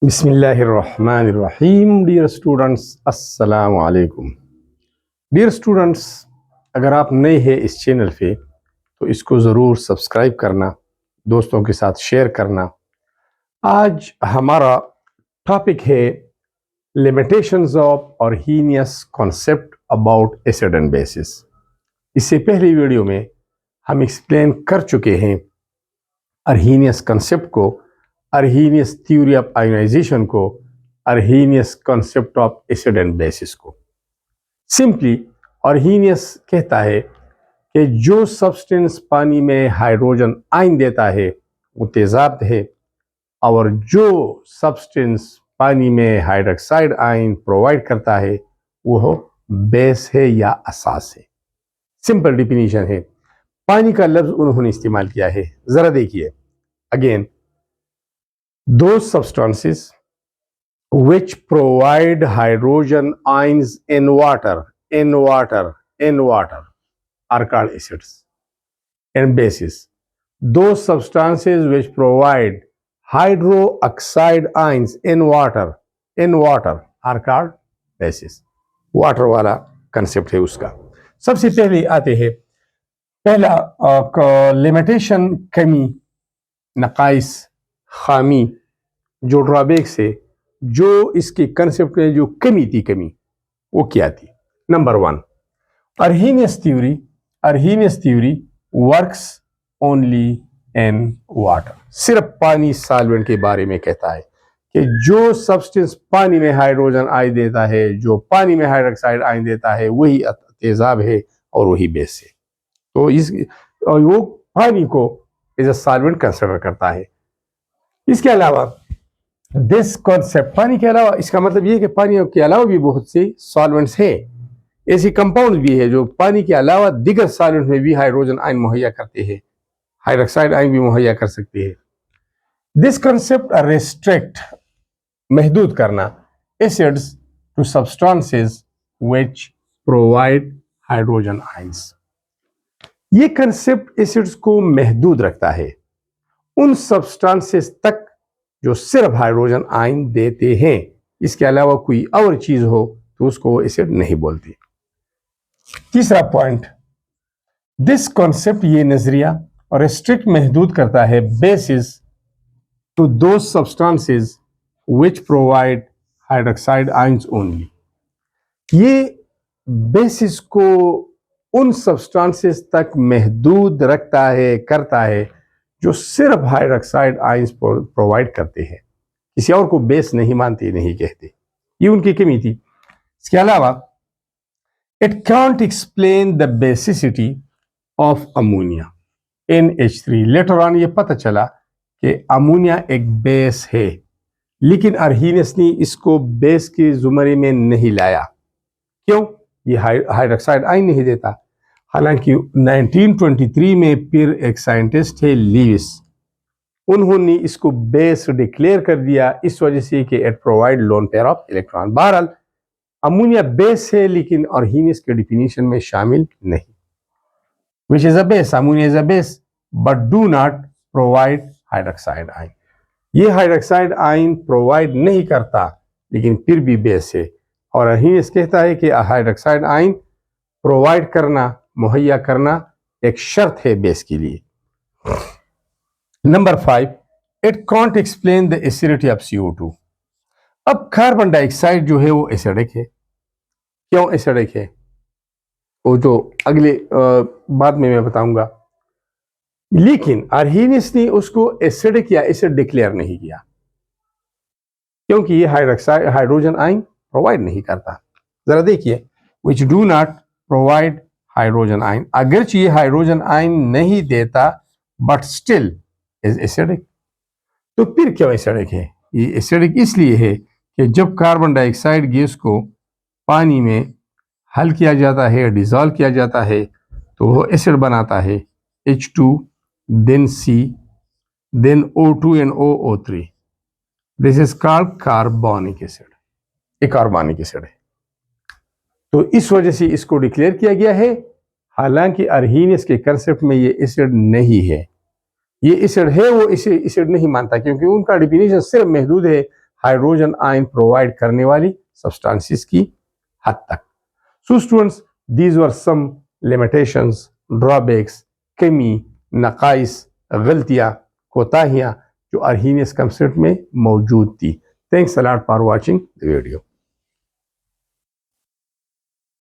بسم اللہ الرحمن الرحیم. ڈیئر اسٹوڈنٹس السلام علیکم. ڈیئر اسٹوڈنٹس، اگر آپ نئے ہیں اس چینل پہ تو اس کو ضرور سبسکرائب کرنا، دوستوں کے ساتھ شیئر کرنا. آج ہمارا ٹاپک ہے limitations of Arrhenius concept about acid and bases. اس سے پہلی ویڈیو میں ہم ایکسپلین کر چکے ہیں آرہینیس کنسیپٹ کو، آرہینیس تھیوری آف آئونائزیشن کو، Arrhenius concept of acid and bases کو. سمپلی آرہینیس کہتا ہے کہ جو سبسٹنس پانی میں ہائیڈروجن آئن دیتا ہے وہ تیزاب ہے، اور جو سبسٹنس پانی میں ہائیڈروکسائڈ آئن پرووائڈ کرتا ہے وہ بیس ہے یا اساس ہے. سمپل ڈیفینیشن ہے. پانی کا لفظ انہوں نے استعمال کیا ہے. ذرا دیکھیے again. Those substances which provide hydrogen ions in water are called acids and bases. Those substances which provide hydroxide ions in water are called bases. Water والا کنسپٹ ہے اس کا. سب سے پہلے آتے ہیں پہلا لمیٹیشن، کمی، نقائص، خامی، جو ڈرابیکس ہے، جو اس کی کنسپٹ میں جو کمی تھی وہ کیا تھی. Number 1، Arrhenius theory works only in water. صرف پانی سالوینٹ کے بارے میں کہتا ہے کہ جو سبسٹنس پانی میں ہائیڈروجن آئن دیتا ہے، جو پانی میں ہائیڈروکسائڈ آئن دیتا ہے، وہی تیزاب ہے اور وہی بیس ہے. تو وہ پانی کو ایز اے سالوینٹ کنسیڈر کرتا ہے. اس کے علاوہ دس کانسیپٹ، پانی کے علاوہ، اس کا مطلب یہ کہ پانی کے علاوہ بھی بہت سے سالوینٹس ہیں، ایسی کمپاؤنڈ بھی ہے جو پانی کے علاوہ دیگر سالوینٹ میں بھی ہائیڈروجن آئن مہیا کرتے ہیں، ہائیڈروکسائڈ آئن بھی مہیا کر سکتے ہیں. دس کانسیپٹ ریسٹرکٹ، محدود کرنا، acids to substances which provide hydrogen ions. یہ کنسیپٹ ایسڈز کو محدود رکھتا ہے ان سبسٹانسز تک جو صرف ہائیڈروجن آئن دیتے ہیں. اس کے علاوہ کوئی اور چیز ہو تو اس کو ایسڈ نہیں بولتے. تیسرا پوائنٹ، دس کانسیپٹ، یہ نظریہ اور ریسٹرکٹ، محدود کرتا ہے bases to those substances which provide hydroxide ions only. یہ بیسز کو ان سبسٹانسز تک محدود کرتا ہے جو صرف ہائیڈروکسائڈ آئنز پرووائڈ کرتے ہیں، کسی اور کو بیس نہیں مانتے، نہیں کہتے. یہ ان کی کمی تھی. اس کے علاوہ it can't explain the basicity of ammonia NH3. Later on یہ پتہ چلا کہ امونیا ایک بیس ہے، لیکن آرہینیس نے اس کو بیس کے زمرے میں نہیں لایا. کیوں؟ یہ ہائیڈروکسائڈ آئن نہیں دیتا. حالانکہ 1923 میں پھر ایک سائنٹسٹ ہے لیوس، انہوں نے اس کو بیس ڈکلیئر کر دیا اس وجہ سے کہ it provide lone pair of electron. بہرحال امونیا بیس ہے لیکن آرہینیس کے ڈیفینیشن میں شامل نہیں. which is a base، ammonia is a base but do not provide hydroxide ion. یہ ہائیڈروکسائڈ آئن پرووائڈ نہیں کرتا لیکن پھر بھی بیس ہے، اور آرہینیس کہتا ہے کہ ہائیڈروکسائڈ آئن پرووائڈ کرنا، مہیا کرنا ایک شرط ہے بیس کے لیے. Number 5، it can't explain the acidity of CO2. اب کاربن ڈائی آکسائڈ جو ہے وہ ایسیڈک ہے. کیوں ایسیڈک ہے وہ تو اگلے بعد میں بتاؤں گا. لیکن آرہینیس نے اس کو ایسیڈک یا ایسڈ ڈکلیئر نہیں کیا کیونکہ یہ ہائیڈروجن آئن پرووائڈ نہیں کرتا. ذرا دیکھیے which do not provide hydrogen ion. اگرچہ یہ ہائیڈروجن آئن نہیں دیتا but still is acidic. تو پھر کیوں ایسیڈک ہے؟ یہ ایسیڈک اس لیے ہے کہ جب کاربن ڈائی آکسائڈ گیس کو پانی میں حل کیا جاتا ہے، ڈیزالو کیا جاتا ہے، تو وہ ایسڈ بناتا ہے H2 then C then O2 and OO3. This is called carbonic acid. یہ کاربونک ایسڈ ہے. تو اس وجہ سے اس کو ڈکلیئر کیا گیا ہے. حالانکہ آرہینیس کے کنسپٹ میں یہ ایسڈ نہیں ہے. یہ ایسڈ ہے، وہ اسے ایسڈ نہیں مانتا کیونکہ ان کا ڈیفینیشن صرف محدود ہے ہائیڈروجن آئن پرووائڈ کرنے والی سبسٹانسز کی حد تک. So students these were some limitations, drawbacks, کمی، نقائص، غلطیاں، کوتاہیاں جو ارہینیس کنسیپٹ میں موجود تھی. Thanks allot for watching the video.